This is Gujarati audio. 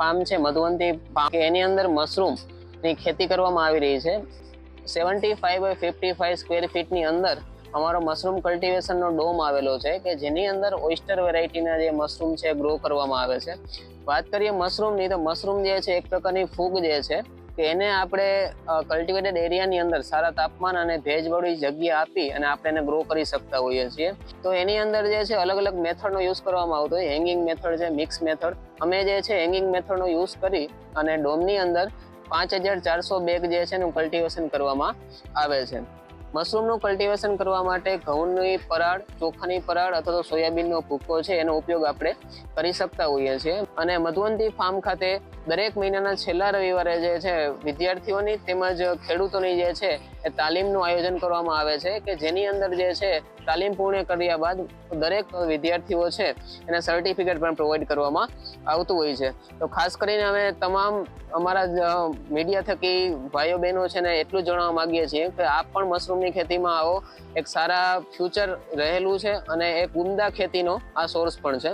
ફાર્મ છે મધુવંતી ફાર્મ, એની અંદર મશરૂમ ની ખેતી કરવામાં આવી રહી છે. 75 by 55 સ્ક્વેર ફીટની અંદર અમારો મશરૂમ કલ્ટિવેશનનો ડોમ આવેલો છે કે જેની અંદર ઓઇસ્ટર વેરાયટીના જે મશરૂમ છે ગ્રો કરવામાં આવે છે. વાત કરીએ મશરૂમની, તો મશરૂમ જે છે એક પ્રકારની ફૂગ જે છે કે એને આપણે કલ્ટિવેટેડ એરિયાની અંદર સારા તાપમાન અને ભેજવાળી જગ્યા આપી અને આપણે એને ગ્રો કરી શકતા હોઈએ છીએ. તો એની અંદર જે છે અલગ અલગ મેથડનો યુઝ કરવામાં આવતો હોય. હેંગિંગ મેથડ છે, મિક્સ મેથડ. અમે જે છે હેંગિંગ મેથડનો યુઝ કરી અને ડોમની અંદર 5400 બેગ જે છે એનું કલ્ટિવેશન કરવામાં આવે છે. મશરૂમનું કલ્ટિવેશન કરવા માટે ઘઉંની પરાળ, ચોખાની પરાળ અથવા તો સોયાબીનનો ભૂકો છે એનો ઉપયોગ આપણે કરી શકતા હોઈએ છીએ. અને મધુવંતી ફાર્મ ખાતે દરેક મહિનાના છેલ્લા રવિવારે જે છે વિદ્યાર્થીઓની તેમજ ખેડૂતોની જે છે એ તાલીમનું આયોજન કરવામાં આવે છે કે જેની અંદર જે છે તાલીમ પૂર્ણ કર્યા બાદ દરેક વિદ્યાર્થીઓ છે એને સર્ટિફિકેટ પણ પ્રોવાઈડ કરવામાં આવતું હોય છે. તો ખાસ કરીને અમે તમામ અમારા મીડિયા થકી ભાઈઓ બહેનો છે ને એટલું જણાવવા માંગીએ છીએ કે આપ પણ મશરૂમની ખેતીમાં આવો. એક સારા ફ્યુચર રહેલું છે અને એક ઉમદા ખેતીનો આ સોર્સ પણ છે.